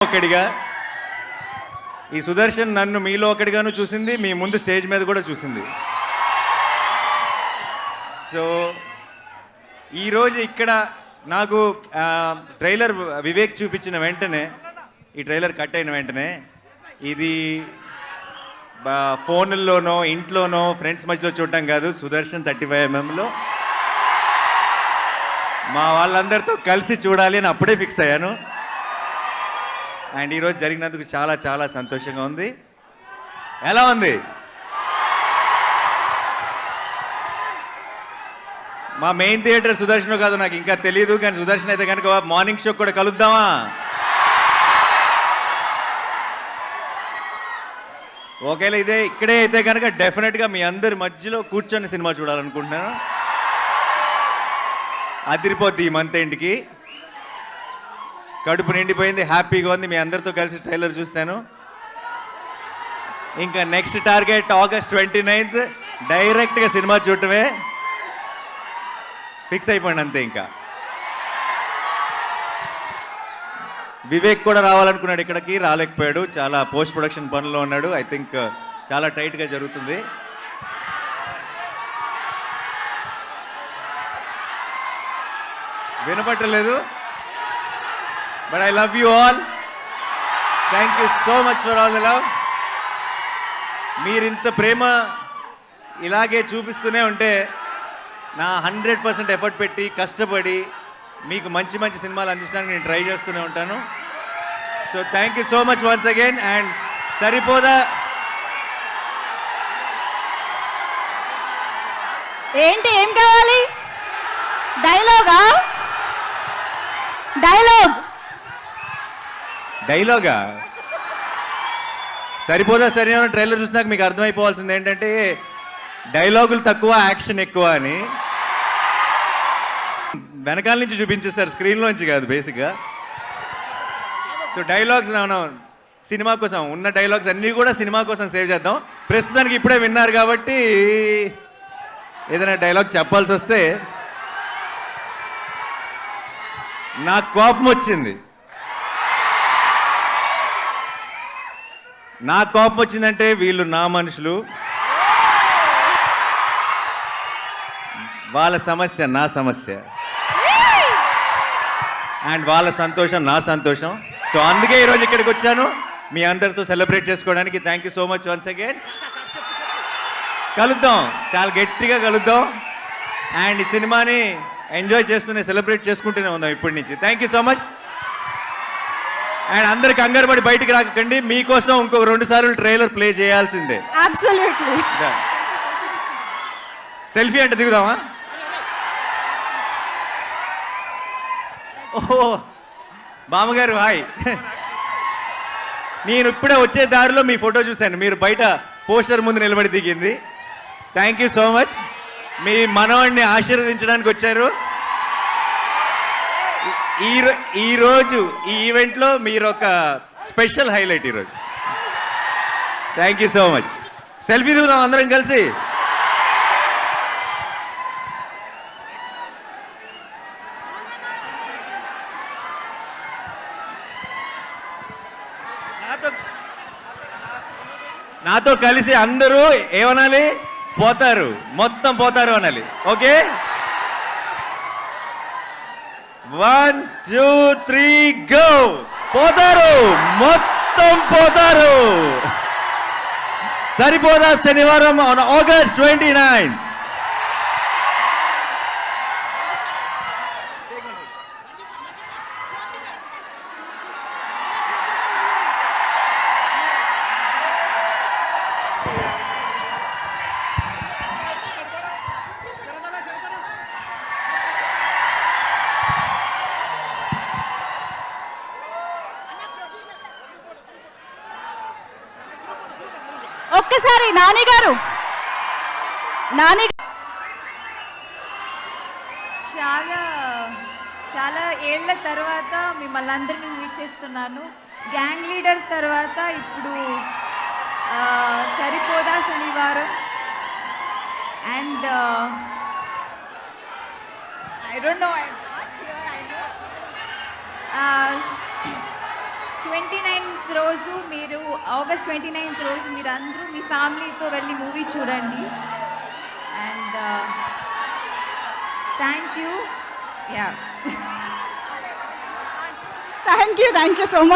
ఒకడిగా ఈ సుదర్శన్ నన్ను మీలో ఒకటిగాను చూసింది, మీ ముందు స్టేజ్ మీద కూడా చూసింది. సో ఈరోజు ఇక్కడ నాకు ట్రైలర్ వివేక్ చూపించిన వెంటనే, ఈ ట్రైలర్ కట్ అయిన వెంటనే ఇది ఫోన్లోనో ఇంట్లోనో ఫ్రెండ్స్ మధ్యలో చూడటం కాదు, సుదర్శన్ 35mm మా వాళ్ళందరితో కలిసి చూడాలి అని అప్పుడే ఫిక్స్ అయ్యాను. అండ్ ఈరోజు జరిగినందుకు చాలా చాలా సంతోషంగా ఉంది. ఎలా ఉంది? మా మెయిన్ థియేటర్ సుదర్శన్ కాదు నాకు ఇంకా తెలియదు, కానీ సుదర్శన్ అయితే కనుక మార్నింగ్ షో కూడా కలుద్దామా? ఒకవేళ ఇక్కడే అయితే కనుక డెఫినెట్గా మీ అందరి మధ్యలో కూర్చొని సినిమా చూడాలనుకుంటున్నాను. అదిరిపోద్ది ఈ మంత్ ఎండ్కి. కడుపు నిండిపోయింది, హ్యాపీగా ఉంది. మీ అందరితో కలిసి ట్రైలర్ చూస్తాను. ఇంకా నెక్స్ట్ టార్గెట్ August 29th డైరెక్ట్గా సినిమా చూడటమే. ఫిక్స్ అయిపోయింది అంతే. ఇంకా వివేక్ కూడా రావాలనుకున్నాడు, ఇక్కడికి రాలేకపోయాడు, చాలా పోస్ట్ ప్రొడక్షన్ పనుల్లో ఉన్నాడు. ఐ థింక్ చాలా టైట్గా జరుగుతుంది. వినపట్టలేదు, but I love you all. Thank you so much for all the love. మీరింత ప్రేమ ఇలాగే చూపిస్తూనే ఉంటే నా 100% ఎఫర్ట్ పెట్టి కష్టపడి మీకు మంచి మంచి సినిమాలు అందించడానికి నేను ట్రై చేస్తూనే ఉంటాను. So thank you so much once again. And సరిపోదా ఏంటి, ఏం కావాలి? డైలాగా సరిపోదా సరైన ట్రైలర్ చూసినాక మీకు అర్థమైపోవాల్సింది ఏంటంటే డైలాగులు తక్కువ, యాక్షన్ ఎక్కువ అని. వెనకాల నుంచి చూపించేస్తారు, స్క్రీన్లోంచి కాదు బేసిక్గా. సో డైలాగ్స్ సినిమా కోసం ఉన్న డైలాగ్స్ అన్నీ కూడా సినిమా కోసం సేవ్ చేద్దాం. ప్రస్తుతానికి ఇప్పుడే విన్నారు కాబట్టి ఏదైనా డైలాగ్ చెప్పాల్సి వస్తే నాకు కోపం వచ్చింది. నాకు కోపం వచ్చిందంటే వీళ్ళు నా మనుషులు, వాళ్ళ సమస్య నా సమస్య, అండ్ వాళ్ళ సంతోషం నా సంతోషం. సో అందుకే ఈరోజు ఇక్కడికి వచ్చాను మీ అందరితో సెలబ్రేట్ చేసుకోవడానికి. Thank you so much once again. కలుద్దాం, చాలా గట్టిగా కలుద్దాం. అండ్ ఈ సినిమాని ఎంజాయ్ చేస్తూనే సెలబ్రేట్ చేసుకుంటూనే ఉందాం ఇప్పటి నుంచి. Thank you so much. And అందరు కంగారు పడి బయటికి రాకండి, మీకోసం ఇంకొక 2 సార్లు ట్రైలర్ ప్లే చేయాల్సిందే. అబ్సల్యూట్లీ. సెల్ఫీ అంటే దిగుదామా? ఓహో బామ్మగారు హాయ్. నేను ఇప్పుడే వచ్చే దారిలో మీ ఫోటో చూశాను, మీరు బయట పోస్టర్ ముందు నిలబడి దిగింది. Thank you so much. మీ మనవాడిని ఆశీర్వదించడానికి వచ్చారు. ఈరోజు ఈ ఈవెంట్లో మీరు ఒక స్పెషల్ హైలైట్ ఈరోజు. Thank you so much. Selfie దిగుదాం అందరం కలిసి. నాతో కలిసి అందరూ ఏమనాలి? పోతారు, మొత్తం పోతారు అనాలి. Okay, 1 2 3 go. పోతారు, మొత్తం పోతారు. సరిపోదా శనివారం on August 29th. ఒక్కసారి నాని గారు చాలా చాలా ఏళ్ల తర్వాత మిమ్మల్ని అందరినీ మీట్ చేస్తున్నాను. గ్యాంగ్ లీడర్ తర్వాత ఇప్పుడు సరిపోదా శనివారం. And I don't know. I'm not here. I know. 29th రోజు మీరు ఆగస్ట్ 29th రోజు మీరు అందరూ మీ ఫ్యామిలీతో వెళ్ళి మూవీ చూడండి and thank you yeah thank you so much.